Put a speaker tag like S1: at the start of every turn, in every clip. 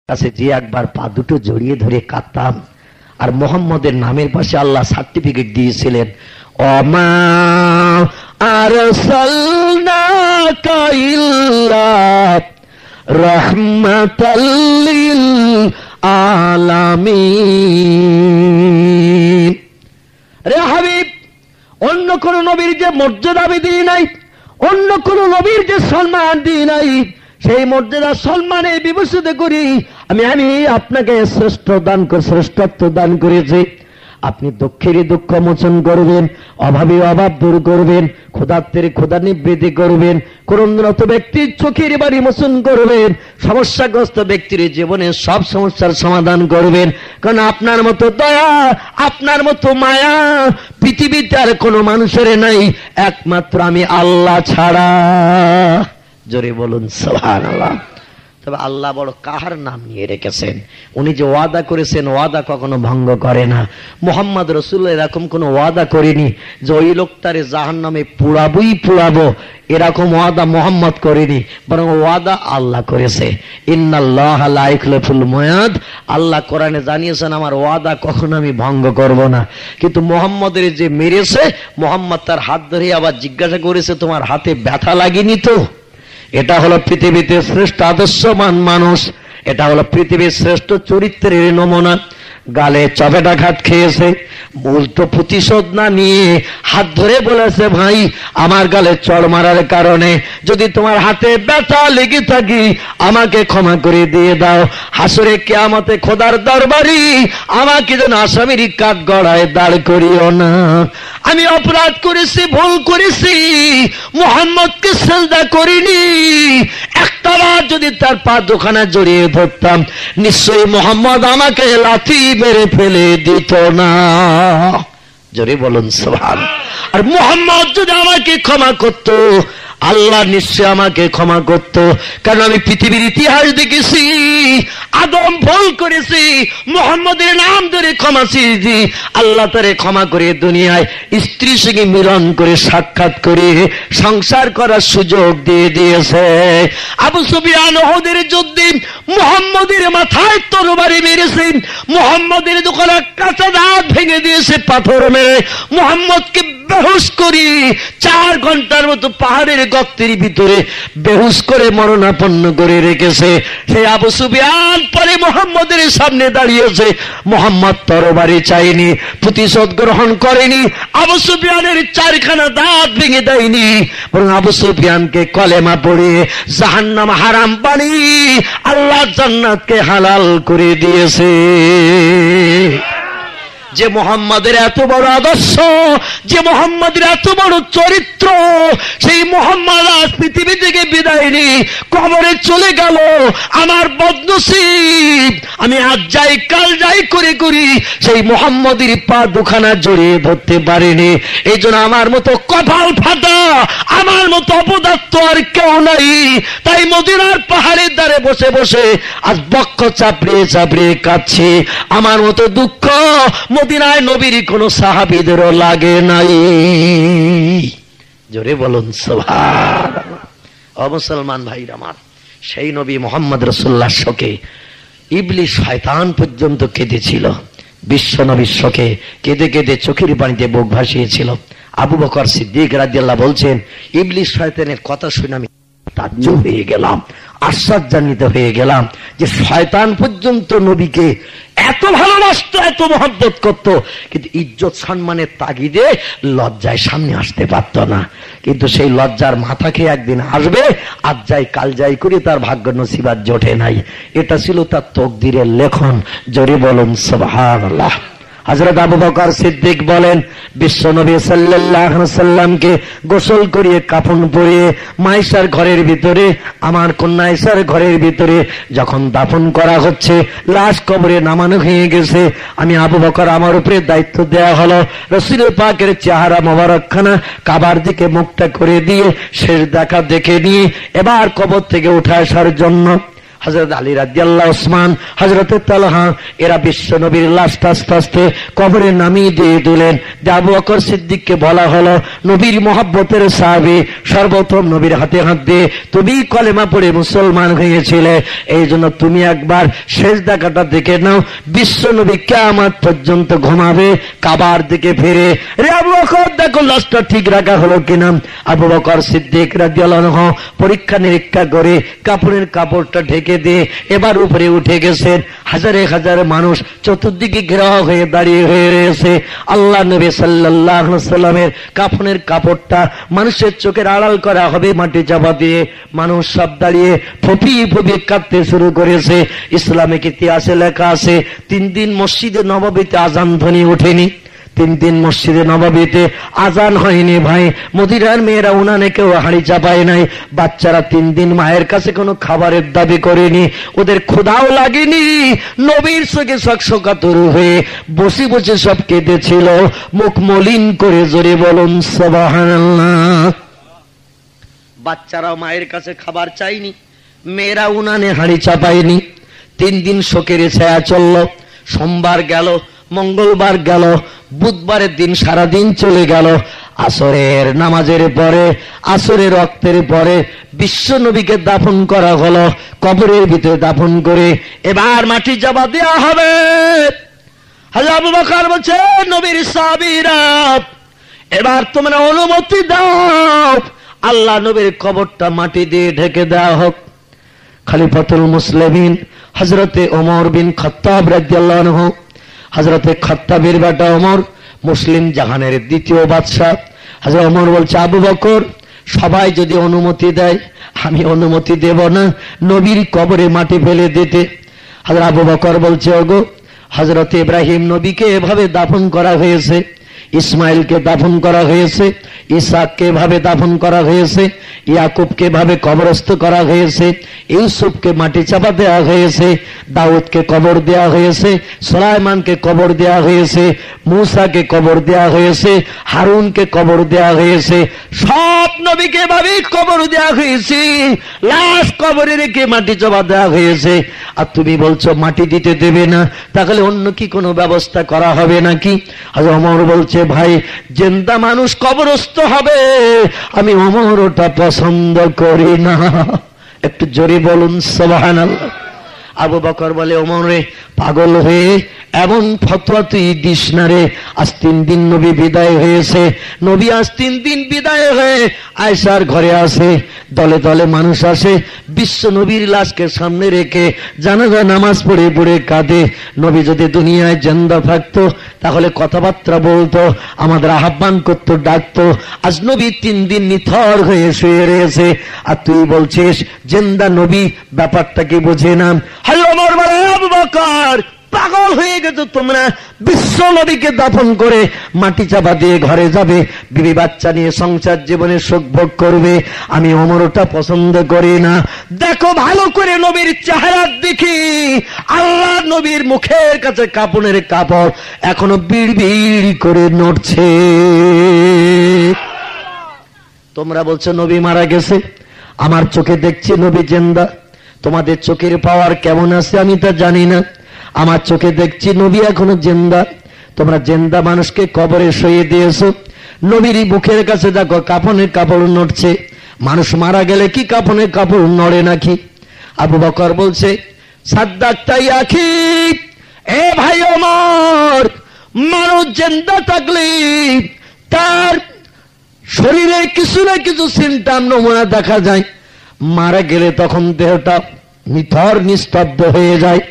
S1: কাছে যে একবার পা দুটো জড়িয়ে ধরে কাঁদতাম। আর মোহাম্মদের নামের পাশে আল্লাহ সার্টিফিকেট দিয়েছিলেন, ওমা আরসালনাকা ইল্লা রাহমাতাল লিল আলামিন। রে হাবিব, অন্য কোন নবীর যে মর্যাদা আমি দিই নাই, অন্য কোন নবীর যে সম্মান দিই নাই, সেই মর্যাদা সম্মানে বিভূষিত করি আমি আপনাকে শ্রেষ্ঠত্ব দান করেছি। আপনি দুঃখেরই দুঃখ মোচন করবেন, অভাবী অভাব দূর করবেন, ক্ষুধার্তের ক্ষুধা নিবৃত্তি করবেন, ক্রন্দনরত ব্যক্তির চোখের বাড়ি মোচন করবেন, সমস্যাগ্রস্ত ব্যক্তির জীবনে সব সমস্যার সমাধান করবেন। কারণ আপনার মতো দয়া, আপনার মতো মায়া পৃথিবীতে আর কোনো মানুষের নাই, একমাত্র আমি আল্লাহ ছাড়া। জোরে বলুন সুবহানাল্লাহ। তবে আল্লাহ বড় কাহার নাম নিয়ে রেখেছেন, উনি যে ওয়াদা করেছেন ওয়াদা কখনো ভঙ্গ করে না। মুহাম্মদ রাসূলুল্লাহ এরকম কোন ওয়াদা করেনি যে ওই লোকটারে জাহান্নামে পুড়াবো, এরকম ওয়াদা মুহাম্মদ করেনি, বরং ওয়াদা আল্লাহ করেছে। ইন্নাল্লাহা লা ইখলিফুল মিয়াদ। আল্লাহ কোরআনে জানিয়েছেন আমার ওয়াদা কখনো আমি ভঙ্গ করব না। কিন্তু মুহাম্মদের যে মেরেছে, মুহাম্মদ তার হাত ধরে আবার জিজ্ঞাসা করেছে তোমার হাতে ব্যথা লাগেনি তো? এটা হলো পৃথিবীতে শ্রেষ্ঠ আদর্শবান মানুষ, এটা হলো পৃথিবীর শ্রেষ্ঠ চরিত্রের নমুনা। গালে চপেটাঘাত খেয়েছে, উল্টো প্রতিশোধ না নিয়ে হাত ধরে বলেছে ভাই আমার গালে চড় মারার কারণে যদি তোমার হাতে ব্যথা লেগে থাকি আমাকে ক্ষমা করে দিয়ে দাও। হাসরে কিয়ামতে খোদার দরবারে আমাকে যেন আসামির কাঠ গড়ায় দাঁড় করিও না। আমি অপরাধ করেছি, ভুল করেছি, মুহাম্মদকে সিজদা করিনি। একটাবার যদি তার পা দুখানা জড়িয়ে ধরতাম নিশ্চয়ই মুহাম্মদ আমাকে লাথি মেরে ফেলে দিত না। জোরে বলুন সুবহানাল্লাহ। আর মুহাম্মদ যদি আমাকে ক্ষমা করত আল্লাহ নিশ্চয় আমাকে ক্ষমা করত। কারণ আমি পৃথিবীর ইতিহাস দেখেছি, আদম ভুল করেছি, মুহাম্মদের নাম ধরে ক্ষমা চেয়েছি, আল্লাহ তারে ক্ষমা করে দুনিয়ায় স্ত্রীর সঙ্গে মিলন করে সাক্ষাৎ করে সংসার করার সুযোগ দিয়ে দিয়েছে। আবু সুফিয়ান উহুদের যুদ্ধে মুহাম্মদের মাথায় তরবারি মেরেছেন, মুহাম্মদের দোকানে কাঁচা দাঁত ভেঙে দিয়েছে পাথর মেরে, মুহাম্মদকে বেহুশ করি 4 ঘন্টার মতো পাহাড়ের গর্তের ভিতরে বেহুশ করে মরণাপন্ন করে রেখেছে। সেই আবু সুফিয়ান পরে মুহাম্মদের সামনে দাঁড়িয়েছে, মুহাম্মদ তরবারি চাইনি, প্রতিশোধ গ্রহণ করেনি, আবু সুফিয়ানের 4খানা দাঁত ভেঙে দেয়নি, বরং আবু সুফিয়ানকে কলেমা পড়িয়ে জাহান্নাম হারাম বানিয়ে আল্লাহ জান্নাতকে হালাল করে দিয়েছে। যে মুহাম্মাদের এত বড় আদর্শ, যে মুহাম্মাদের এত বড় চরিত্র, সেই মুহাম্মদ আজ পৃথিবী থেকে বিদায় নিয়ে কবরে চলে গেল। আমার বদনসিব, আমি আজ যাই কাল যাই করে করি সেই মুহাম্মদের পা দুখানা জড়িয়ে ধরতে পারিনি। এই জন্য আমার মতো কপাল ফাটা, আমার মতো অপদার্থ আর কেউ নাই। তাই মদিনার পাহাড়ের ধারে বসে বসে আজ বক্ষ চাপড়িয়ে চাপড়িয়ে কাঁদছি। আমার মতো দুঃখ মদিনায় নবীর কোন সাহাবীদেরও লাগে নাই। জোরে বলুন সুবহানাল্লাহ। ও মুসলমান ভাইরা আমার, সেই নবী মুহাম্মদ রাসূলুল্লাহ শোকে ইবলিস শয়তান পর্যন্ত কেঁদেছিল। বিশ্ব নবীর শোকে কেঁদে কেঁদে চোখের পানিতে বুক ভাসিয়েছিল। আবু বকর সিদ্দিক রাদিয়াল্লাহু বলছেন ইবলিস শয়তানের কথা শুনে আমি তাজ্জুব হয়ে গেলাম, আশ্চর্যান্বিত হয়ে গেলাম যে শয়তান পর্যন্ত নবীকে এত ভালোবাসত, এত মহব্বত করত, কিন্তু ইজ্জত সম্মানের তাগিদে লজ্জায় সামনে আসতে পারত না। কিন্তু সেই লজ্জার মাথা খেয়ে একদিন আসবে, আজ যাই কাল যাই করে তার ভাগ্য নসিবাত জোটে নাই। এটা ছিল তার তকদিরের লেখন। জোরে বলুন সুবহানাল্লাহ। হযরত আবু বকর সিদ্দিক বলেন বিশ্বনবী সাল্লাল্লাহু আলাইহি ওয়াসাল্লামকে গোসল করিয়ে কাফন পরিয়ে মায়েশার ঘরের ভিতরে, আমার কন্যা আয়েশার ঘরের ভিতরে যখন দাফন করা হচ্ছে, লাশ কবরে নামানো হয়ে গেছে, আমি আবু বকর আমার উপরে দায়িত্ব দেয়া হলো রাসূল পাকের চেহারা মোবারকখানা কাবার দিকে মুখটা করে দিয়ে শেষ দেখা দেখে নিয়ে এবার কবর থেকে উঠে আসার জন্য। হযরত আলী রাদিয়াল্লাহু ওসমান, হযরত তালহা, এরা বিশ্ব নবীর লাশটা আস্তে আস্তে কবরে নামিয়ে দিয়ে দিলেন। যে আবু বকর সিদ্দিককে বলা হলো নবীর মহব্বতের সাহাবী, সর্বপ্রথম নবীর হাতে হাত দিয়ে তুমি কলেমা পড়ে মুসলমান হয়েছিলে, এই জন্য তুমি একবার সেজদা কাটা দেখে নাও। বিশ্ব নবী কিয়ামত পর্যন্ত ঘুমাবে কাবার দিকে ফিরে। রে আবু বকর, দেখো লাশটা ঠিক রাখা হলো কিনা। আবু বকর সিদ্দিক রাদিয়াল্লাহু আনহু পরীক্ষা নিরীক্ষা করে কাপড়ের কাপড়টা ঢেকে দিয়ে এবার উপরে উঠে গেছেন। হাজারে হাজার মানুষ চতুর্দিকে ঘেরাও হয়ে দাঁড়িয়ে হয়ে রয়েছে। আল্লাহ নবী সাল্লাল্লাহু আলাইহি ওয়াসাল্লামের কাফনের কাপড়টা মানুষের চোখের আড়াল করা হবে মাটি চাপা দিয়ে। মানুষ সব দাঁড়িয়ে ফুপিয়ে ফুপিয়ে কাঁদতে শুরু করেছে। ইসলামিক ইতিহাসে লেখা আছে 3 দিন মসজিদে নববীতে আজান ধ্বনি ওঠেনি। 3 দিন মসজিদে নববীতে আজান হয়নি ভাই। মদিনার মেয়েরা উনানে কেউ হাঁড়ি চাপায় নাই। বাচ্চারা 3 দিন মায়ের কাছে কোনো খাবারের দাবি করেনি, ওদের ক্ষুধাও লাগেনি। নবীর চোখে শোকাতুর হয়ে বসে বসে সব কেঁদেছিল, মুখ মলিন করে জোরে বলুন সুবহানাল্লাহ। বাচ্চারাও মায়ের কাছে খাবার চাইনি, মেয়েরা উনানে হাঁড়ি চাপায়নি। 3 দিন শোকের ছায়া চলল। সোমবার গেল, মঙ্গলবার গেল, বুধবারের দিন সারাদিন চলে গেল। আসরের নামাজের পরে, আসরের রক্তের পরে বিশ্ব নবীকে দাফন করা হলো। কবরের ভিতরে দাফন করে এবার মাটি চাপা দেওয়া হবে। হযরত আবু বকর বলছে, নবীর সাহাবীরা এবার তোমরা অনুমতি দাও, আল্লাহ নবীর কবরটা মাটি দিয়ে ঢেকে দেওয়া হোক। খলিফাতুল মুসলিমিন হযরতে ওমর বিন খাত্তাব রাদিয়াল্লাহু আনহু, হযরতে খাত্তাবের বেটা ওমর, মুসলিম জাহানের দ্বিতীয় বাদশা। হযরত ওমর বলছে, আবু বকর সবাই যদি অনুমতি দেয়, আমি অনুমতি দেব না নবীর কবরে মাটি ফেলে দিতে। হযরত আবু বকর বলছে, ওগো হযরত ইব্রাহিম নবীকে এভাবে দাফন করা হয়েছে, ইসমাইলকে দাফন করা হয়েছে, ইসাককে এভাবে দাফন করা হয়েছে, ইয়াকুবকে এভাবে কবরস্থ করা হয়েছে, ইউসুফকে মাটি চাপা দেওয়া হয়েছে, দাউদকে কবর দেওয়া হয়েছে, সুলাইমানকে কবর দেওয়া হয়েছে, মূসাকে কবর দেওয়া হয়েছে, হারুনকে কবর দেওয়া হয়েছে, সব নবীকে এভাবে কবর দেওয়া হয়েছে, লাশ কবরে রেখে মাটি চাপা দেওয়া হয়েছে। আর তুমি বলছো মাটি দিতে দেবে না, তাহলে অন্য কি কোনো ব্যবস্থা করা হবে নাকি? হযরত ওমর বলছে, ভাই জিন্দা মানুষ কবরস্থ হবে, আমি ওমর ওটা পছন্দ করি না। একটু জোরে বলুন সুবহানাল্লাহ। আবু বকর বলে, ওমর রে পাগল হয়ে এমন ফতোয়া তুই দিস না রে। আজ 3 দিন নবী বিদায় হয়েছে, নবী আজ 3 দিন বিদায় হয়ে আয়েশার ঘরে আসে, দলে দলে মানুষ আসে, বিশ্ব নবীর লাশকে সামনে রেখে জানাজা নামাজ পড়ে পড়ে কাঁদে। নবী যদি দুনিয়ায় জিন্দা থাকতো তাহলে কথাবার্তা বলতো, আমাদের আহ্বান করতো, ডাকতো। আজ নবী 3 দিন নিথর হয়ে শুয়ে রয়েছে, আর তুই বলছিস জিন্দা নবী, ব্যাপারটা কি বুঝে না? হযরত ওমর বলে, আবু বকর পাগল হয়ে গেছো তোমরা, বিশ্ব নবীকে দাফন করে মাটি চাপা দিয়ে ঘরে যাবে, বিবি বাচ্চা নিয়ে সংসার জীবনে সুখ ভোগ করবে, আমি ওমর ওটা পছন্দ করি না। দেখো ভালো করে নবীর চেহারা দেখি, আল্লাহ নবীর মুখের কাছে কাপড়ের কাপড় এখনো বিড় বিড় করে নড়ছে। তোমরা বলছো নবী মারা গেছে, আমার চোখে দেখছি নবী জিন্দা। তোমাদের চোখের পাওয়ার কেমন আছে আমি তা জানি না, আমার চোখে দেখছি নবী এখনো জিন্দা। তোমরা জিন্দা মানুষকে কবরে শুইয়ে দিয়েছো, নবীর মুখের কাছে দেখো কাফনের কাপড় নড়ছে। মানুষ মারা গেলে কি কাফনের কাপড় নড়ে নাকি? আবু বকর বলছে, সাদ্দাকতাই আখি, এ ভাই ওমর, মানুষ জিন্দা থাকলে তার শরীরে কিছু না কিছু সিমটম নমুনা দেখা যায়, মারা গেলে তখন দেহটা নিথর নিস্তব্ধ হয়ে যায়।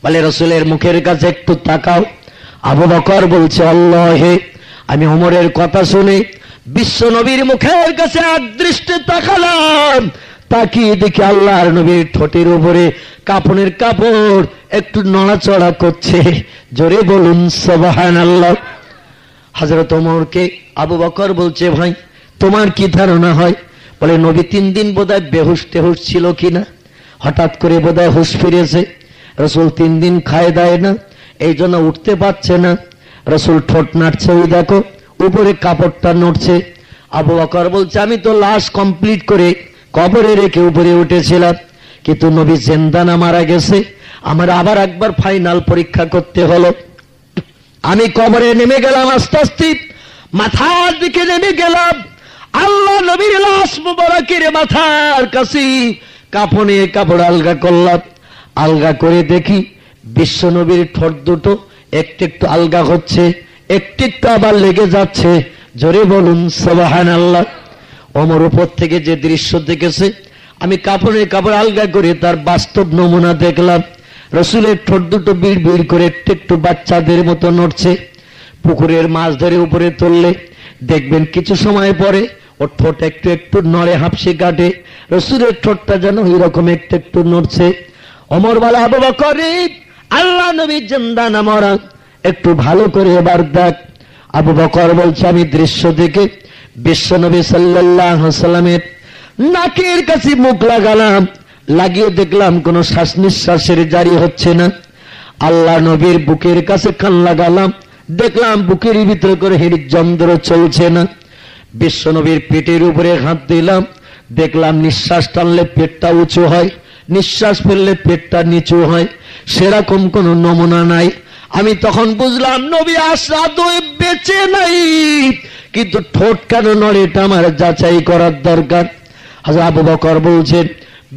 S1: বলে রাসূলের মুখের কাছে একটু তাকাও। আবু বকর বলছে, আল্লাহে, আমি ওমরের কথা শুনে বিশ্ব নবীর মুখের কাছে একদৃষ্টে তাকালাম, তাকিয়ে দেখি আল্লাহর নবীর ঠোঁটের উপরে কাফনের কাপড় একটু নড়াচড়া করছে। জোরে বলুন সুবহানাল্লাহ। হযরত ওমরকে আবু বকর বলছে, ভাই তোমার কি ধারণা হয়? বলে, নবী 3 দিন বোধহয় বেহুশ টেহুশ ছিল কিনা, হঠাৎ করে বোধহয় হুঁশ ফিরেছে। রাসূল 3 দিন খায় দায় না, এই জন্য উঠতে পারছে না। রাসূল ঠোঁট নাড়ছে, ওই দেখো উপরে কাপড়টা নড়ছে। আবু বকর বলছে, আমি তো লাশ কমপ্লিট করে কবরে রেখে উপরে উঠেছিলাম, কিন্তু নবী জিন্দা না মারা গেছে, আমার আবার একবার ফাইনাল পরীক্ষা করতে হলো। আমি কবরে নেমে গেলাম, আস্তে আস্তে মাথার দিকে নেমে গেলাম। আল্লাহ নবীর লাশ মুবারকের মাথার কাছে কাফনে কাপড় আলগা করলাম। আলগা করে দেখি বিশ্ব নবীর ঠোঁট দুটো একটু একটু আলগা হচ্ছে, একটু একটু আবার লেগে যাচ্ছে। জোরে বলুন সুবহানাল্লাহ। ওমর উপর থেকে যে দৃশ্য দেখেছে, আমি কাপড়ে কাপড় আলগা করে তার বাস্তব নমুনা দেখলাম। রসুলের ঠোঁট দুটো বিড় বিড় করে একটু একটু বাচ্চাদের মতো নড়ছে। পুকুরের মাছ ধরে উপরে তুললে দেখবেন কিছু সময় পরে ওর ঠোঁট একটু একটু নড়ে, হাঁপসে কাটে। রসুলের ঠোঁটটা যেন ওই রকম একটু একটু নড়ছে। ওমর বলে, আবু বকর, আল্লাহ নবী জিন্দা না মরা, একটু ভালো করে এবার দেখ। আবু বকর বলছে, আমি দৃশ্য দেখে বিশ্ব নবী সাল্লাল্লাহু আলাইহি সাল্লামের নাকের কাছে মুখ লাগালাম, লাগিয়ে দেখলাম কোন শ্বাস নিঃশ্বাসের জারি হচ্ছে না। আল্লাহ নবীর বুকের কাছে কান লাগালাম, দেখলাম বুকের ভিতরে করে হৃদযন্ত্র চলছে না। বিশ্ব নবীর পেটের উপরে হাত দিলাম, দেখলাম নিঃশ্বাস টানলে পেটটা উঁচু হয়, নিঃশ্বাস ফেললে পেটটা নিচু হয়। সেরকম কোন নমুনা নাই। আমি তখন বুঝলাম নবী আদৌ বেঁচে নাই, কিন্তু ঠোঁট কেন নড়ে এটা আমার যাচাই করার দরকার। হযরত আবু বকর বলছেন,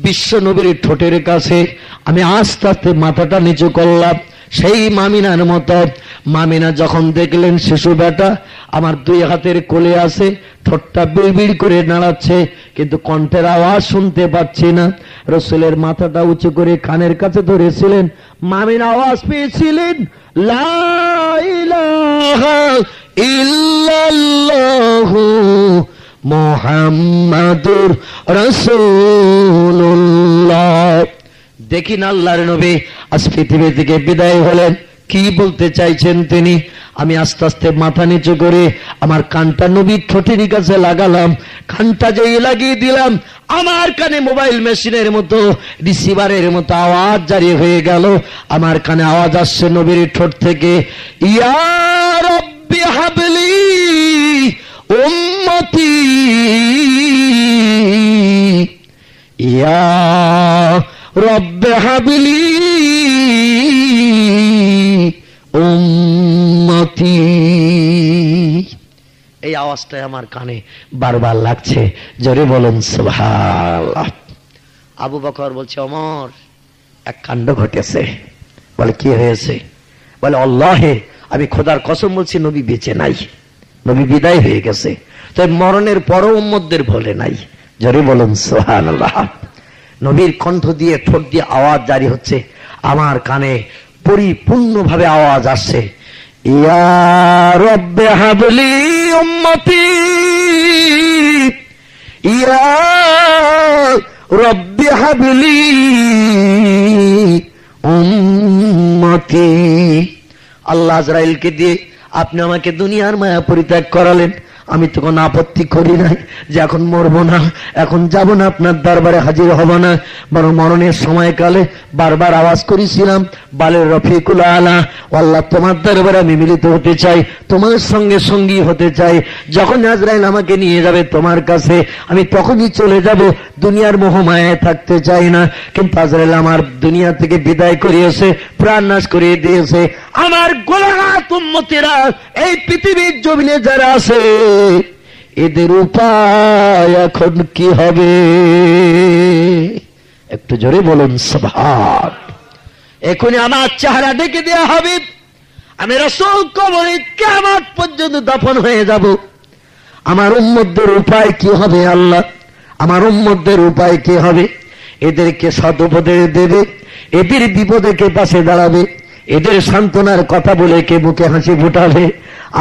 S1: বিশ্ব নবীর ঠোঁটের কাছে আমি আস্তে আস্তে মাথাটা নিচু করলাম, সেই মামিনার মতো। মামিনা যখন দেখলেন শিশু বেটা আমার দুই হাতের কোলে আছে, ঠোঁটটা বিড়বিড় করে নাড়াচ্ছে, কিন্তু কণ্ঠের আওয়াজ শুনতে পাচ্ছি না। রসুলের মাথাটা উঁচু করে কানের কাছে ধরেছিলেন। মামিনা আওয়াজ পেয়েছিলেন, লা ইলাহা ইল্লাল্লাহু মুহাম্মাদুর রাসূলুল্লাহ। দেখি না আল্লাহর নবী আজ পৃথিবী থেকে বিদায় হলেন, কি বলতে চাইছেন তিনি। আমি আস্তে আস্তে মাথা নিচু করে আমার কানটা নবীর ঠোঁটের কাছে লাগালাম। কানটা যেই লাগিয়ে দিলাম, আমার কানে মোবাইল মেশিনের মতো, রিসিভারের মতো আওয়াজ জারি হয়ে গেল। আমার কানে আওয়াজ আসছে নবীর ঠোঁট থেকে, ইয়া রাব্বি হাবলি উম্মতি, ইয়া রাব্বি হাবলি উম্মতি। এই আওয়াজটাই আমার কানে বারবার লাগছে। জোরে বলুন সুবহানাল্লাহ। আবু বকর বলছে, ওমর এক কাণ্ড ঘটেছে। বলে, কি হয়েছে? বলে, আল্লাহে আমি খোদার কসম বলছি, নবী বেঁচে নাই, নবী বিদায় হয়ে গেছে। তাই মরণের পরও উম্মতদের ভোলে নাই। জোরে বলুন সুবহানাল্লাহ। নবীর কণ্ঠ দিয়ে ঠোঁট দিয়ে আওয়াজ জারি হচ্ছে, আমার কানে পরিপূর্ণভাবে আওয়াজ আসছে, ইয়া রাব্বি হাবলি উম্মতি, ইয়া রাব্বি হাবলি উম্মতি। আল্লাহ আজরাইলকে দিয়ে আপনি আমাকে দুনিয়ার মায়া পরিত্যাগ করালেন। আমি তো কোনো আপত্তি করি নাই যে এখন মরবো না, এখন যাব না, আপনার দরবারে হাজির হব না। বরং মরণের সময়কালে বারবার আওয়াজ করেছিলাম, বালের রফিকুল আলা, আল্লাহ তোমার দরবারে আমি মিলিত হতে চাই, তোমার সঙ্গে সঙ্গী হতে চাই। যখন আজরাইল আমাকে নিয়ে যাবে তোমার কাছে, আমি তখনই চলে যাব, দুনিয়ার মোহমায়ায় থাকতে চাই না। কিন্তু আজরাইল আমার দুনিয়া থেকে বিদায় করিয়েছে, প্রাণ নাশ করিয়ে দিয়েছে। আমার গোলাগাত উম্মতেরা এই পৃথিবীর জমিনে যারা আছে, এদের উপায় এখন কি হবে? একটু জোরে বলুন সুবহান। এখনই আমার চেহারা ডেকে দেওয়া হবে, আমি রাসূল কবরে কিয়ামত পর্যন্ত দাফন হয়ে যাব। আমার উম্মতদের উপায় কি হবে আল্লাহ? আমার উম্মতদের উপায় কি হবে? এদেরকে সদুপদেশ দেবে, এদের বিপদে কে পাশে দাঁড়াবে, এদের সান্ত্বনার কথা বলে কে মুখে হাসি ফুটাবে?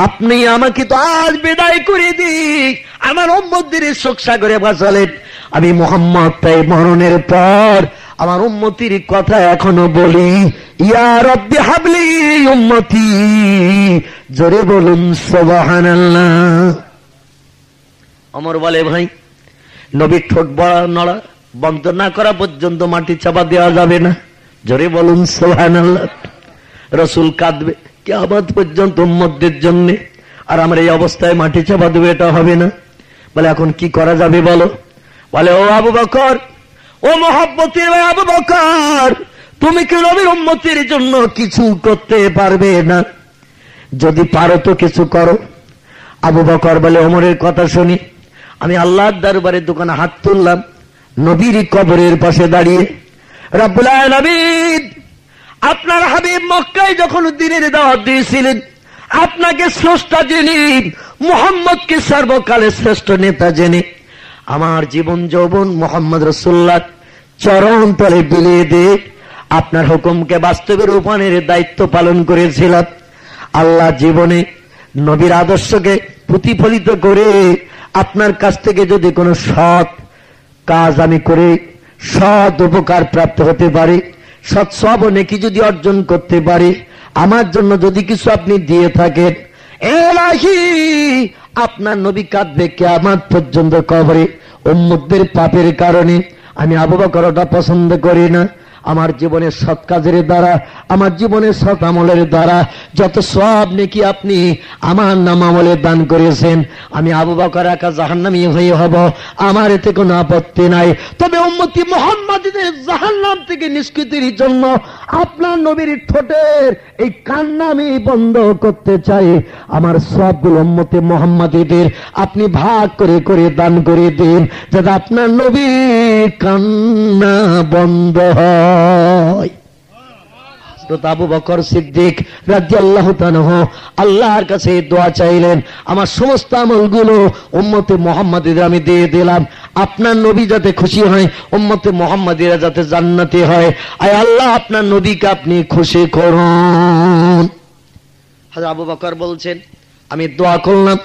S1: আপনি আমাকে তো আজ বিদায় করে দিই, আমার উম্মতদের শোক সাগরে বাঁচালেন। আমি মুহাম্মদ তাই মরণের পর আমার উম্মতির কথা এখনো বলি, ইয়া রাব্বি হাবলি উম্মতি। জোরে বলুন সুবহানাল্লাহ। ওমর বলে, ভাই নবীর ঠোঁট নড়া বন্ধ না করা পর্যন্ত মাটি চাপা দেওয়া যাবে না। জোরে বলুন সুবহানাল্লাহ। রসুল কাঁদবে কিয়ামত পর্যন্ত উম্মতদের জন্য, আর আমরা এই অবস্থায় মাটি চাপা দেবে, এটা হবে না। বলে, এখন কি করা যাবে বলো? বলে, ও আবু বকর, ও মহব্বতের আবু বকর, তুমি কি নবীর উম্মতের জন্য কিছু করতে পারবে না? যদি পারো তো কিছু করো। আবু বকর বলে, ওমরের কথা শুনি। আমি আল্লাহর দরবারে দোকানে হাত তুললাম, নবীর কবরের পাশে দাঁড়িয়ে, রব্বুল আলামিন, আপনার হাবিব মক্কায় যখন দ্বীনের দাওয়াত দিয়েছিলেন, আপনাকে স্রষ্টা জেনে, মুহাম্মদকে সর্বকালের শ্রেষ্ঠ নেতা জেনে, আমার জীবন যৌবন মুহাম্মদ রাসূলুল্লাহ চরণ তলে বিলিয়ে দিয়ে আপনার হুকুমকে বাস্তবে রূপায়ণের দায়িত্ব পালন করেছিলাম। আল্লাহ জীবনে নবীর আদর্শকে প্রতিফলিত করে আপনার কাছ থেকে যদি কোনো সৎ কাজ আমি করে সৎ উপকার প্রাপ্ত হতে পারি, সৎ সব নেকি যদি অর্জন করতে পারি, আমার জন্য যদি কিছু আপনি দিয়ে থাকেন, এলাহি আপনার নবী কাঁদবে কিয়ামত পর্যন্ত কবরে উম্মতদের পাপের কারণে। আমি আবু বকর ওটা পছন্দ করি না। আমার জীবনের সৎ কাজের দ্বারা, আমার জীবনের সৎ আমলের দ্বারা যত সওয়াব নেকি আপনি আমার নাম আমলে দান করেছেন, আমি আবু বকর একা জাহান্নামী হয়ে হব, আমার এতে কোনো আপত্তি নাই। তবে উম্মতি মুহাম্মাদীদের জাহান্নাম থেকে নিষ্কৃতির জন্য আপনার নবীর ঠোঁটের এই কান্না আমি বন্ধ করতে চাই। আমার সবগুলো উম্মতি মুহাম্মাদীদের আপনি ভাগ করে করে দান করে দিন, যাতে আপনার নবীর কান্না বন্ধ হয়। হযরত আবু বকর সিদ্দিক রাদিয়াল্লাহু তাআলা আল্লাহর কাছে দোয়া চাইলেন, আমার সমস্ত আমলগুলো উম্মতে মুহাম্মাদীদের আমি দিয়ে দিলাম, আপনার নবী যাতে খুশি হয়, উম্মতে মুহাম্মাদীরা যাতে জান্নাতি হয়। আয় আল্লাহ, আপনার নবীকে আপনি খুশি করুন। হযরত আবু বকর বলছেন, আমি দোয়া করলাম,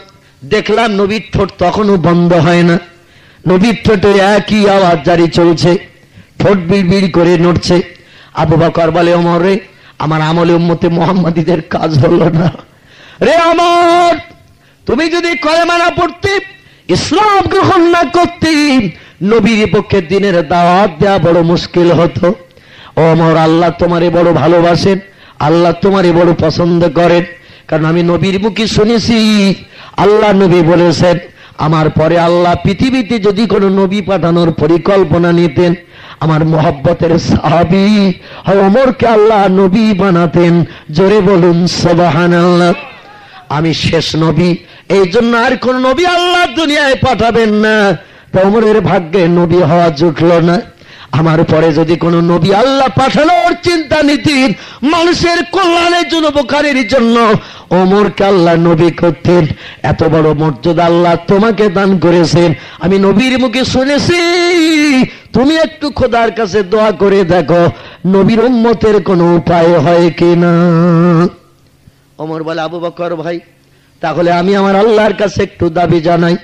S1: দেখলাম নবীর ঠোঁট তখনও বন্ধ হয় না, নবীর ঠোঁটে একই আওয়াজ জারি চলছে, ঠোঁট বিড়বিড় করে নড়ছে। আবু বকর বলে, ওমর রে, আমার আমলে উম্মতে মুহাম্মাদীদের কাজ হলো না রে। আমার তুমি যদি কলেমা না পড়তে, ইসলাম গ্রহণ না করতে, নবীর পক্ষে দিনের দাওয়াত দেওয়া বড় মুশকিল হতো। ওমর, আল্লাহ তোমারে বড় ভালোবাসেন, আল্লাহ তোমারে বড় পছন্দ করেন, কারণ আমি নবীর মুখে শুনেছি আল্লাহ নবী বলেছেন, আমার পরে আল্লাহ পৃথিবীতে যদি কোনো নবী পাঠানোর পরিকল্পনা নিতেন, আমার মহব্বতের সাহাবী ওমরকে আল্লাহ নবী বানাতেন। জোরে বলুন সুবহানাল্লাহ। আমি শেষ নবী, এই জন্য আর কোন নবী আল্লাহ দুনিয়ায় পাঠাবেন না। তা ওমরের ভাগ্যে নবী হওয়া জুটল না। আমার পরে যদি কোন নবী আল্লাহ পাঠানোর চিন্তা নিতেন, মানুষের কল্যাণের জন্য, উপকারের জন্য, ওমরকে আল্লাহ নবী করতেন। এত বড় মর্যাদা আল্লাহ তোমাকে দান করেছেন, আমি নবীর মুখে শুনেছি। তুমি একটু খোদার কাছে দোয়া করে দেখো, নবীর উম্মতের কোনো উপায় হয় কিনা। ওমর বলে, আবু বকর ভাই, তাহলে আমি আমার আল্লাহর কাছে একটু দাবি জানাই।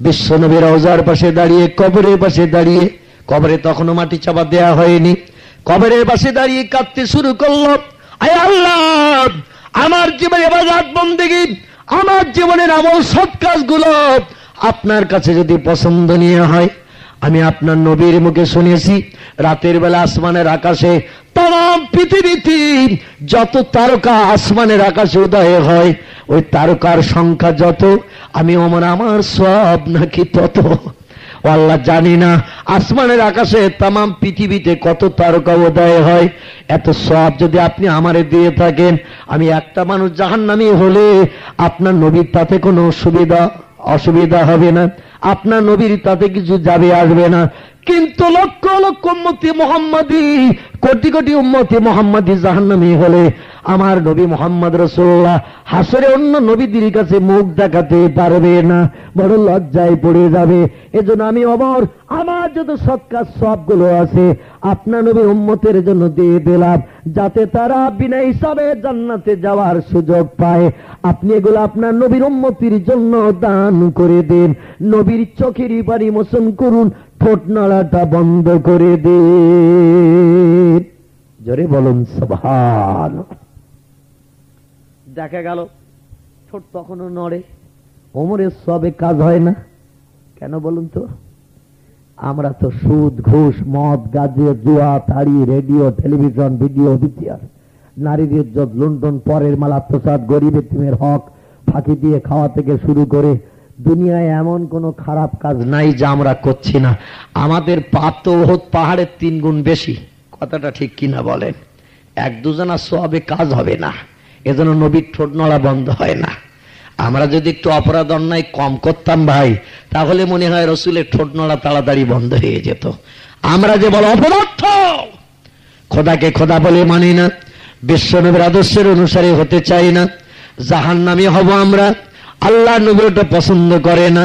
S1: বিশ্ব নবীর রওজার পাশে দাঁড়িয়ে, কবরের পাশে দাঁড়িয়ে, কবরে তখনও মাটি চাপা দেয়া হয়নি, কবরের পাশে দাঁড়িয়ে কাঁদতে শুরু করল, আয় আল্লাহ, আমার জীবনের ইবাদত বন্দেগী, আমার জীবনের আমল সৎ কাজগুলো আপনার কাছে যদি পছন্দনীয় হয়, আমি আপনার নবীর মুখে শুনেছি রাতের বেলা আসমানের আকাশে, তাম পৃথিবীতে যত তারকা আসমানের আকাশে উদয় হয়, ওই তারকার সংখ্যা যত, আমি ওমর আমার সব নাকি তত। ও আল্লাহ, জানি না আসমানের আকাশে তাম পৃথিবীতে কত তারকা উদয় হয়। এত সব যদি আপনি আমারে দিয়ে থাকেন, আমি একটা মানুষ জাহান্নামী হলে আপনার নবীর তাতে কোনো অসুবিধা হবে না, আপনার নবীর তাতে কিছু যাবে আসবে না। কিন্তু লক্ষ লক্ষ উম্মতি মুহাম্মাদী, কোটি কোটি উম্মতি মুহাম্মাদী জাহান্নামী হলে আমার নবী মুহাম্মদ রাসূলুল্লাহ হাসরে অন্য নবীদের কাছে মুখ দেখাতে পারবে না, বড় লজ্জায় পড়ে যাবে। এজন্য আমি ওমর আমার যত সৎ কাজ সবগুলো আছে আপনার নবী উম্মতের জন্য দিয়ে দিলাম, যাতে তারা বিনা হিসাবে জান্নাতে যাওয়ার সুযোগ পায়। আপনি এগুলো আপনার নবীর উম্মতির জন্য দান করে দিন। নবীর চোখের পানি মোচন করুন, ঠোঁট নাড়াটা বন্ধ করে দিন। জোরে বলুন সুবহানাল্লাহ। দেখা গেল ঠোঁট তখনও নড়ে, ওমরের সবে কাজ হয় না। কেন বলুন তো? আমরা তো সুদ, ঘুষ, মদ, গাঁজা, জুয়া, তাড়ি, রেডিও, টেলিভিশন, ভিডিও, বিচার, নারীর ইজ্জত লুণ্ঠন, পরের মাল আত্মসাৎ, গরিব এতিমের হক ফাঁকি দিয়ে খাওয়া থেকে শুরু করে দুনিয়ায় এমন কোনো খারাপ কাজ নাই যা আমরা করছি না। আমাদের পাপ তো ওহদ পাহাড়ের 3 গুণ বেশি। কথাটা ঠিক কিনা বলেন? 1-2 সওয়াবে কাজ হবে না, এজন্য নবীর ঠোঁট নড়া বন্ধ হয় না। আমরা যদি একটু অপরাধ অন্যায় কম করতাম ভাই, তাহলে মনে হয় রসুলের ঠোঁট নড়া তাড়াতাড়ি বন্ধ হয়ে যেত। আমরা যে বড় অপদার্থ, খোদাকে খোদা বলে মানি না, বিশ্বনবীর আদর্শের অনুসারী হতে চাই না, জাহান্নামী হব আমরা। আল্লাহ নবী ওটা পছন্দ করে না,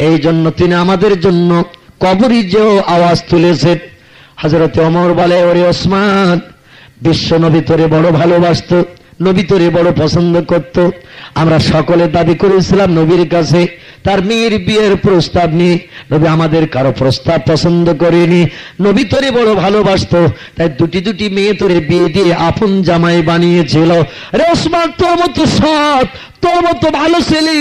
S1: এই জন্য তিনি আমাদের জন্য কবরী যেও আওয়াজ তুলেছেন। হযরত ওমর বলে, ওরে ওসমান, বিশ্ব নবী তোরে বড় ভালোবাসত, নবী তোরে বড় পছন্দ করত। আমরা সকলে দাবি করেছিলাম নবীর কাছে তার মেয়ের বিয়ের প্রস্তাব নিয়ে, নবী আমাদের কারো প্রস্তাব পছন্দ করেনি। নবী তোরে বড় ভালোবাসত, তাই দুটি মেয়ে তোরে বিয়ে দিয়ে আপন জামাই বানিয়েছিল। রে ওসমান, তোর মতো সৎ, তোর মতো ভালো ছেলে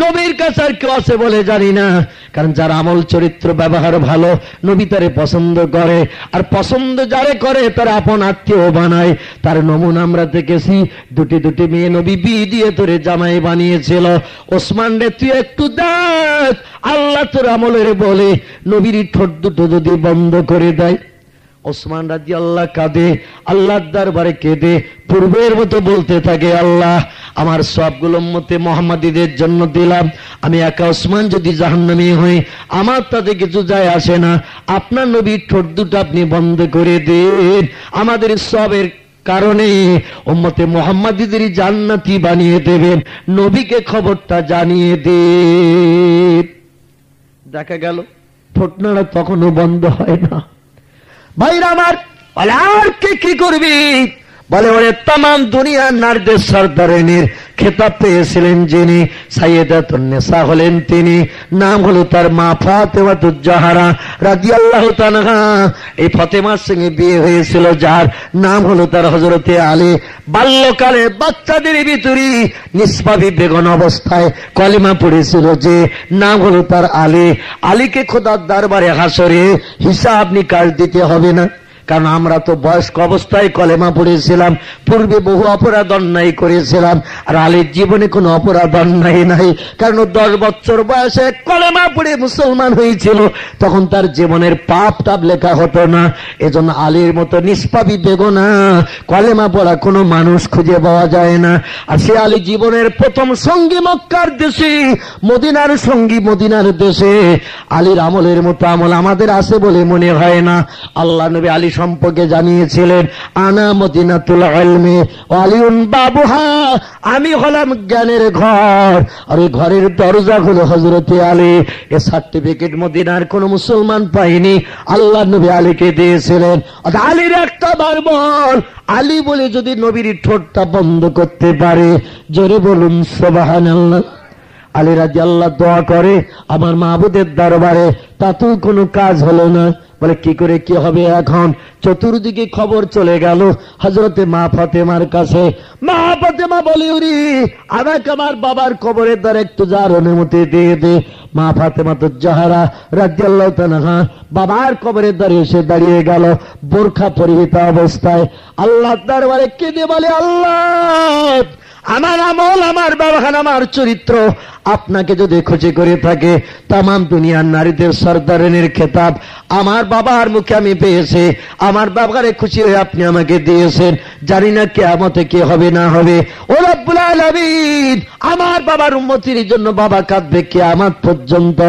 S1: নবীর কাছে আর কেউ আছে বলে জানি না। কারণ যার আমল চরিত্র ব্যবহার ভালো, নবী তারে পছন্দ করে, আর পছন্দ যারে করে তার আপন আত্মীয় বানায়। তার নমুনা আমরা দেখেছি। দুটি মেয়ে নবী বিয়ে দিয়ে তোরে জামাই বানিয়েছিল। ওসমান রে, তুই একটু দেখ, আল্লাহ তোর আমলের বলে নবীর ঠোঁট দুটো যদি বন্ধ করে দেয়। ওসমান রাদিয়াল্লাহু কাঁদে, আল্লাহর দরবারে কেঁদে পূর্বের মতো বলতে থাকে, আল্লাহ, আমার সবগুলো উম্মতে মুহাম্মাদীদের জন্য দিলাম, আমি একা ওসমান যদি জাহান্নামী হই আমার তাতে কিছু যায় আসে না। আপনার নবীর ঠোঁট দুটো আপনি বন্ধ করে দিন, আমাদের সবের কারণে উম্মতে মুহাম্মাদীদের জান্নাতি বানিয়ে দেবেন, নবীকে খবরটা জানিয়ে দিন। দেখা গেল ঠোঁট নাড়া তখনও বন্ধ হয় না। ভাইরা আমার, বলে আর কি করবি? বলে, ওরে তামাম দুনিয়ার নারীদের সরদারিনীর খেতাব পেয়েছিলেন যিনি, সাইয়্যিদাতুন নিসা হলেন তিনি, নাম হলো তার মা ফাতেমাতুজ জাহরা রাদিয়াল্লাহু তাআলা। এই ফাতেমার সঙ্গে বিয়ে হয়েছিল যার, নাম হলো তার হযরতে আলী। বাল্যকালে বাচ্চাদের ভিতরে নিষ্পাপী বেগন অবস্থায় কলেমা পড়েছিল যে, নাম হলো তার আলী। আলীকে খোদার দরবারে হাসরে হিসাব নিকাশ দিতে হবে না, কারণ আমরা তো বয়স্ক অবস্থায় কলেমা পড়েছিলাম, পূর্বে বহু অপরাধ অন্যায় করেছিলাম। আর আলীর জীবনে কোনো অপরাধ অন্যায় নাই, কারণ 10 বছর বয়সে কলেমা পড়ে মুসলমান হয়েছিল, তখন তার জীবনের পাপ টাপ লেখা হতো না। এজন্য আলীর মতো নিষ্পাপী বেগনা কলেমা পড়া কোনো মানুষ খুঁজে পাওয়া যায় না। আর সে আলী জীবনের প্রথম সঙ্গী মক্কার দেশে, মদিনার সঙ্গী মদিনার দেশে। আলীর আমলের মতো আমল আমাদের আছে বলে মনে হয় না। আল্লাহ নবী আলী সম্পর্কে জানিয়েছিলেন, আনা মদিনাতুল ইলমি ওয়া আলিউন বাবুহা, আমি হলাম জ্ঞানের ঘর, আর এই ঘরের দরজা হলো হযরতে আলী। এই সার্টিফিকেট মদিনার কোন মুসলমান পায়নি, আল্লাহ নবী আলীকে দিয়েছিলেন। আলীর একটা বার বল, আলী বলে যদি নবীর ঠোঁটটা বন্ধ করতে পারে, জোরে বলুন সুবহানাল্লাহ। আলী রাদিয়াল্লাহু দোয়া করে আমার মাবুদের দরবারে, তাতেও কোনো কাজ হলো না। বলে, কি করে কি হবে এখন? চতুর্দিকে খবর চলে গেল হযরতে মা ফাতেমার কাছে। মা ফাতেমা বলে, ওরে, আমাকে আমার বাবার কবরের দ্বারা একটু যাওয়ার অনুমতি দিয়ে দে। মা ফাতেমাতুজ জাহরা রাদিয়াল্লাহু তাআলা বাবার কবরের দ্বারে এসে দাঁড়িয়ে গেল বোরখা পরিহিত অবস্থায়। আল্লাহর দরবারে কেঁদে বলে, আল্লাহ, আমার আমল, আমার ব্যবহার, আমার চরিত্র আপনাকে যদি খুশি করে থাকে, তামাম দুনিয়ার নারীদের সরদারিনীর খেতাব আমার বাবার মুখে আমি পেয়েছি, আমার ব্যবহারে খুশি হয়ে আপনি আমাকে দিয়েছেন। জানি না কিয়ামতে কি হবে না হবে। ও রব্বুল আলামিন, আমার বাবার উম্মতির জন্য বাবা কাঁদবে কিয়ামত পর্যন্ত।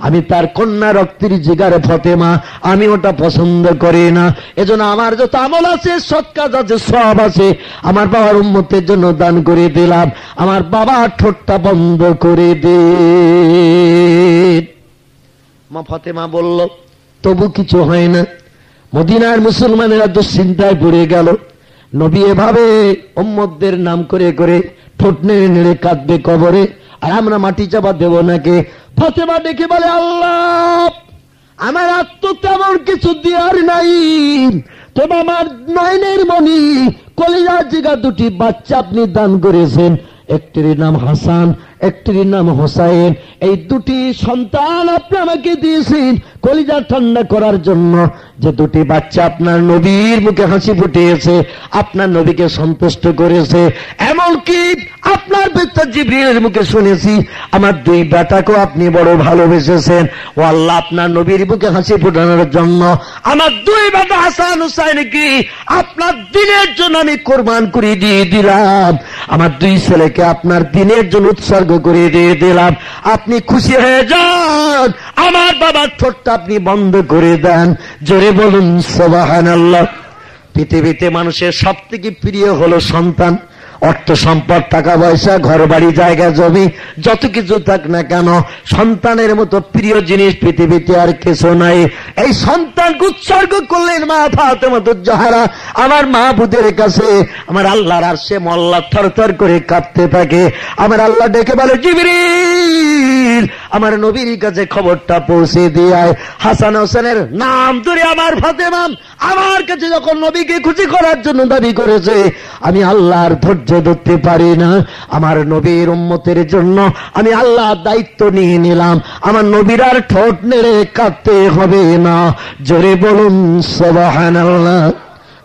S1: আমি তার কন্যা রক্তের জিগার ফাতেমা, আমি ওটা পছন্দ করি না। এজন্য আমার যত আমল আছে, সৎ কাজ আছে, সব আছে, আমার বাবার উম্মতের জন্য দান করে দিলাম। আমার বাবার ঠোঁটটা বন্ধ করে দিন। মা ফাতেমা বলল, তবু কিছু হয় না। মদিনার মুসলমানেরা দুশ্চিন্তায় পড়ে গেল। নবী এভাবে উম্মতদের নাম করে করে ঠোঁট নেড়ে নেড়ে কাঁদবে কবরে, আর আমরা মাটি চাপা দেব নাকি? ফাতেমা দেখে বলে, আল্লাহ, আমার আত্ম তেমন কিছু দেওয়ার নাই, তবে আমার নয়নের মণি কলিজার জিগা দুটি বাচ্চা আপনি দান করেছেন। একটির নাম হাসান, একটির নাম হোসাইন। এই দুটি সন্তান আপনি আমাকে দিয়েছেন কলিজা ঠান্ডা করার জন্য। যে দুটি বাচ্চা আপনার নবীর মুখে হাসি ফুটিয়েছে, আপনার নবীকে সন্তুষ্ট করেছে, এমন কারণ কি? আপনার বেটা জিবরিলের মুখে শুনেছি আমার দুই বেটাকেও আপনি বড় ভালোবেসেছেন। ও আল্লাহ, আপনার নবীর মুখে হাসি ফোটানোর জন্য আমার দুই বেটা হাসান হুসাইনকে আপনার দিনের জন্য আমি কোরবান করে দিয়ে দিলাম। আমার দুই ছেলেকে আপনার দিনের জন্য উৎসর্গ করে দিয়ে দিলাম। আপনি খুশি হয়ে যান, আমার বাবার ঠোঁটটা আপনি বন্ধ করে দেন। জোরে বলুন সুবহানাল্লাহ। পৃথিবীতে মানুষের সব থেকে প্রিয় হলো সন্তান। অর্থ সম্পদ, টাকা পয়সা, ঘর বাড়ি, জায়গা জমি, যত কিছু থাক না কেন, সন্তানের মতো প্রিয় জিনিস পৃথিবীতে আর কিছু নাই। এই সন্তানকে উৎসর্গ করলেন মা ফাতেমাতুজ জাহরা। আমার মাহবুদের কাছে আমার আল্লাহর আরশে মল্লা থরথর করে কাঁপতে থাকে। আমার আল্লাহ ডেকে বলে, জিবরিল আমার নবীর কাছে খবরটা পৌঁছে দিয়ে হাসান হোসেনের নাম ধরে আমার ফাতেমা আমার কাছে যখন নবীকে খুশি করার জন্য দাবি করেছে, আমি আল্লাহর ধৈর্য ধরতে পারি না। আমার নবীর উম্মতের জন্য আমি আল্লাহর দায়িত্ব নিয়ে নিলাম। আমার নবীর আর ঠোঁট নেড়ে কাঁদতে হবে না। জোরে বলুন সুবহানাল্লাহ।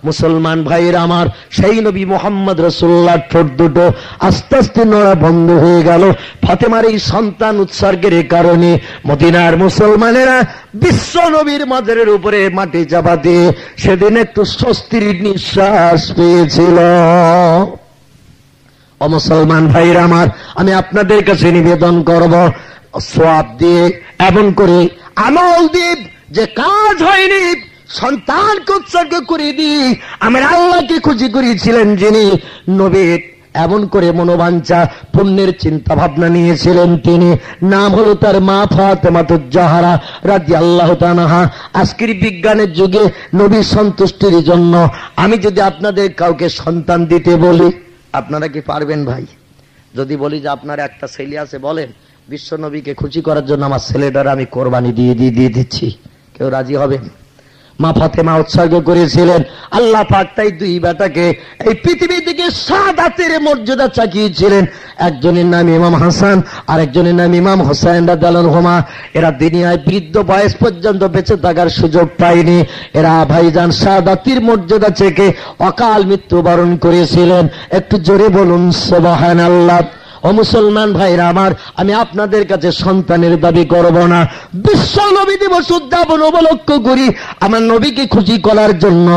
S1: মুসলমান ভাইয়ের আমার, সেই নবী মোহাম্মদ রাসূলুল্লাহর ঠোঁট দুটো আস্তে আস্তে নড়া বন্ধ হয়ে গেল ফাতেমার এই সন্তান উৎসর্গের কারণে। মদিনার মুসলমানেরা বিশ্ব নবীর মাজারের উপরে মাটি চাপা দিয়ে সেদিন একটু স্বস্তির নিঃশ্বাস পেয়েছিল। ও মুসলমান ভাইয়ের আমার, আমি আপনাদের কাছে নিবেদন করব, সওয়াব দিয়ে এমন করে আমল দিয়ে যে কাজ হয়নি সন্তানকে উৎসর্গ করে দিই। আমার আল্লাহকে খুশি করেছিলেন যিনি, নবীর এমন করে মনোবাঞ্ছা পুণ্যের চিন্তা ভাবনা নিয়েছিলেন তিনি, নাম হলো তার মা ফাতেমাতুজ জাহরা রাদিয়াল্লাহু তাআলা। আজকের বিজ্ঞানের যুগে নবীর সন্তুষ্টির জন্য আমি যদি আপনাদের কাউকে সন্তান দিতে বলি, আপনারা কি পারবেন ভাই? যদি বলি যে আপনার একটা ছেলে আছে, বলেন বিশ্ব নবীকে খুশি করার জন্য আমার ছেলেটার আমি কোরবানি দিয়ে দিচ্ছি, কেউ রাজি হবেন? মা ফাতেমা উৎসর্গ করেছিলেন আল্লাহ পাক তাই দুই বেটাকে এই পৃথিবী থেকে সাদাতের মর্যাদা চাকিয়েছিলেন। একজনের নাম ইমাম হাসান আর একজনের নাম ইমাম হোসেন রাদিয়াল্লাহু আনহুমা। এরা দুনিয়ায় বৃদ্ধ বয়স পর্যন্ত বেঁচে থাকার সুযোগ পায়নি। এরা ভাইজান সাদাতের মর্যাদা থেকে অকাল মৃত্যুবরণ করেছিলেন। একটু জোরে বলুন সুবহানাল্লাহ। ও মুসলমান ভাইরা আমার, আমি আপনাদের কাছে সন্তানের দাবি করব না। বিশ্ব নবী দিবস উদ্যাপন উপলক্ষ করি আমার নবীকে খুশি করার জন্য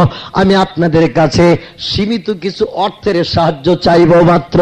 S1: আমি আপনাদের কাছে সীমিত কিছু অর্থের সাহায্য চাইব মাত্র।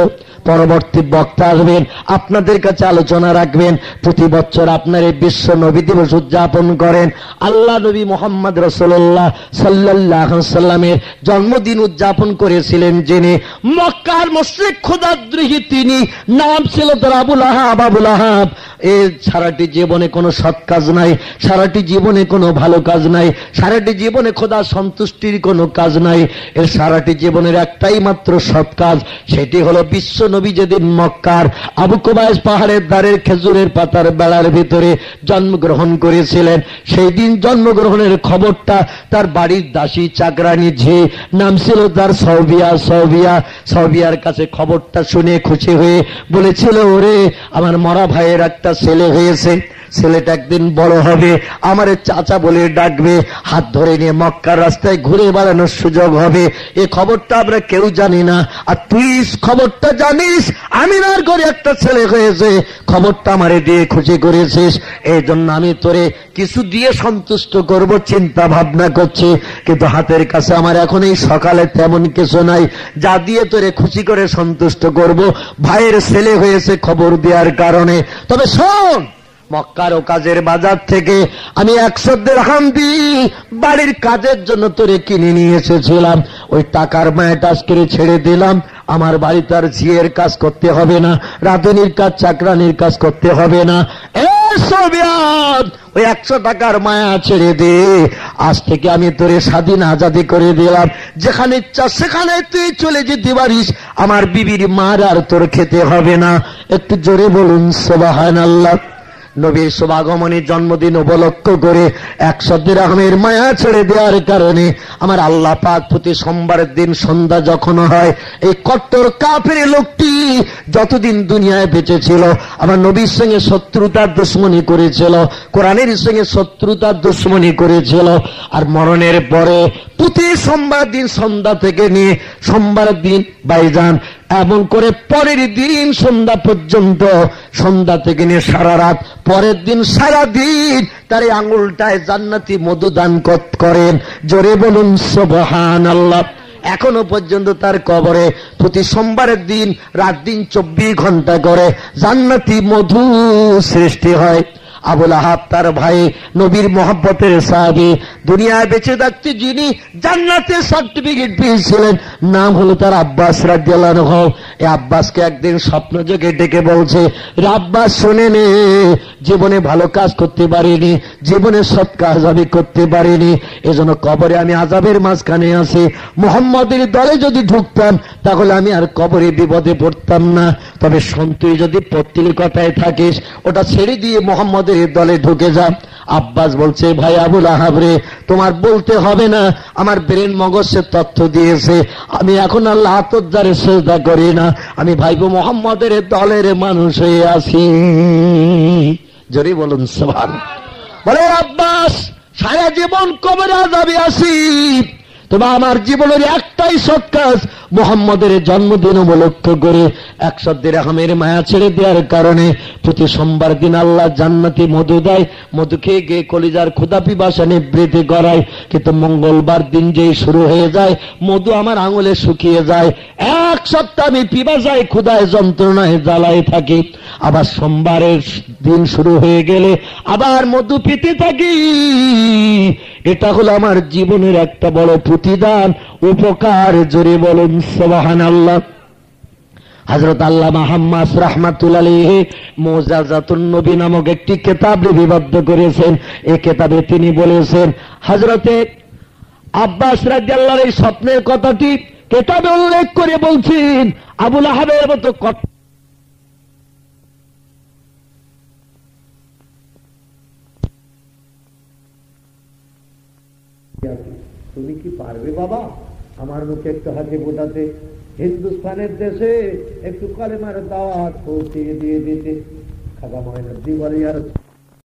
S1: পরবর্তী বক্তা আসবেন, আপনাদের কাছে আলোচনা রাখবেন। প্রতি বছর আপনার এই বিশ্ব নবী দিবস উদযাপন করেন। আল্লাহ নবী মোহাম্মদ রাসূলুল্লাহ সাল্লাল্লাহু আলাইহি সাল্লামের জন্মদিন উদযাপন করেছিলেন যিনি, মক্কার মুশরিক খোদাদ্রোহী তিনি, নাম ছিল তার আবুল আহাব। এর সারাটি জীবনে কোনো সৎ কাজ নাই, সারাটি জীবনে কোনো ভালো কাজ নাই, সারাটি জীবনে খোদা সন্তুষ্টির কোনো কাজ নাই। এর সারাটি জীবনের একটাই মাত্র সৎ কাজ, সেটি হলো বিশ্ব নবী যেদিন মক্কার আবু কুবাইস পাহাড়ের দ্বারের খেজুরের পাতার বেড়ার ভিতরে জন্মগ্রহণ করেছিলেন, সেই দিন জন্মগ্রহণের খবরটা তার বাড়ির দাসী চাকরানি ঝি, নাম ছিল তার সৌবিয়ার কাছে খবরটা শুনে খুশি হয়ে বলেছিল, ওরে আমার মরা ভাইয়ের একটা ছেলে হয়েছে, ছেলেটা একদিন বড় হবে, আমার চাচা বলে ডাকবে, হাত ধরে নিয়ে মক্কার রাস্তায় ঘুরে বেড়ানোর সুযোগ হবে। এ খবরটা আমরা কেউ জানি না, আর তুই খবরটা জানিস আমিনার ঘরে একটা ছেলে হয়েছে, খবরটা আমারে দিয়ে খুশি করেছিস, এই জন্য আমি তোরে কিছু দিয়ে সন্তুষ্ট করব চিন্তা ভাবনা করছি, কিন্তু হাতের কাছে আমার এখন এই সকালে তেমন কিছু নাই যা দিয়ে তোরে খুশি করে সন্তুষ্ট করব। ভাইয়ের ছেলে হয়েছে খবর দেওয়ার কারণে। তবে শোন, মক্কার ও কাজের বাজার থেকে আমি 100 দিরহাম দিয়ে বাড়ির কাজের জন্য তোরে কিনে নিয়ে এসেছিলাম, ওই টাকার মায়াটা আজকে ছেড়ে দিলাম। আমার বাড়িতে আর ঝিয়ের কাজ করতে হবে না, রাঁধুনির কাজ চাকরানির কাজ করতে হবে না। ওই 100 টাকার মায়া ছেড়ে দে, আজ থেকে আমি তোরে স্বাধীন আজাদি করে দিলাম, যেখানে ইচ্ছা সেখানে তুই চলে যেতে পারিস, আমার বিবির মার আর তোর খেতে হবে না। একটু জোরে বলুন সুবহানাল্লাহ। নবীর শুভাগমনের জন্মদিন উপলক্ষ করে 100 দিরহামের মায়া ছেড়ে দেওয়ার কারণে আমার আল্লাহ পাক প্রতি সোমবারের দিন সন্ধ্যা যখন হয়, এই কট্টর কাফের লোকটি যতদিন দুনিয়ায় বেঁচে ছিল আমার নবীর সঙ্গে শত্রুতার দুশমনি করেছিল, কোরআনের সঙ্গে শত্রুতার দুশমনি করেছিল, আর মরণের পরে প্রতি সোমবার দিন সন্ধ্যা থেকে নিয়ে সোমবার দিন ভাইজান এমন করে পরের দিন সন্ধ্যা পর্যন্ত, সন্ধ্যা থেকে নিয়ে সারা রাত, পরের দিন সারা দিন তার এই আঙুলটায় জান্নাতি মধু দান করেন। জোরে বলুন সুবহানাল্লাহ। এখনো পর্যন্ত তার কবরে প্রতি সোমবারের দিন রাত দিন 24 ঘন্টা করে জান্নাতি মধু সৃষ্টি হয়। আবুল আহাব তার ভাই, নবীর মহব্বতের সাহাবী, দুনিয়ায় বেঁচে থাকতে যিনি জান্নাতের সার্টিফিকেট পেয়েছিলেন, নাম হলো তার আব্বাস রাদিয়াল্লাহু আনহু। এই আব্বাসকে একদিন স্বপ্ন যোগে ডেকে বলছে, আব্বাস শোনে নে, জীবনে ভালো কাজ করতে পারিনি, জীবনে সৎ কাজ আমি করতে পারিনি, এজন্য কবরে আমি আযাবের মাঝখানে আছি। মুহাম্মদের দলে যদি ঢুকতাম তাহলে আমি আর কবরে বিপদে পড়তাম না। তবে তুই যদি পত্তলিকতায় থাকিস, ওটা ছেড়ে দিয়ে মুহাম্মদের দলে ঢুকে যা। আব্বাস বলছে, ভাই আবুল আহাব রে, তোমার বলতে হবে না, আমার ব্রেন মগজে তথ্য দিয়েছে, আমি এখন আল্লাহ আতজ্জারে সেজদা করি না, আমি ভাইবো মুহাম্মদের দলের মানুষ হয়ে আছি। জোরে বলুন সুবহানাল্লাহ। বলে আব্বাস, সারা জীবন কবরে আযাবে আছি, তবে আমার জীবনের একটাই সৎ কাজ, মুহাম্মদের জন্মদিন উপলক্ষ করে 100 দিরহামের মায়া ছেড়ে দেওয়ার কারণে প্রতি সোমবার দিন আল্লাহ জান্নাতি মধু দেয়, মধু খেয়ে গিয়ে কলিজার ক্ষুধা পিপাসা নিবৃত্তি করায়। কিন্তু মঙ্গলবার দিন যেই শুরু হয়ে যায়, মধু আমার আঙুলে শুকিয়ে যায়, 1 সপ্তাহ আমি পিপাসায় ক্ষুধায় যন্ত্রণায় জ্বালায় থাকি। আবার সোমবারের দিন শুরু হয়ে গেলে আবার মধু পিতে থাকি। এটা হলো আমার জীবনের একটা বড় প্রতিদান, উপকার। জোরে বলুন সুবহানাল্লাহ। হযরত আল্লামা হাম্মাস রাহমাতুল্লাহ আলাইহি মুজাজাতুন নবী নামক একটি কিতাব লিপিবদ্ধ করেছেন। এই কিতাবে তিনি বলেছেন, হযরতে আব্বাস রাদিয়াল্লাহু এই স্বপ্নের কথাটি কিতাবে উল্লেখ করে বলছেন, আবুল আহাবের মতো তুমি কি পারবে বাবা আমার মুখে একটু হাতে ফোটাতে, হিন্দুস্তানের দেশে একটু কালেমার দাওয়াত পৌঁছে দিয়ে দিতে? খাজা মঈনুদ্দিন বলে,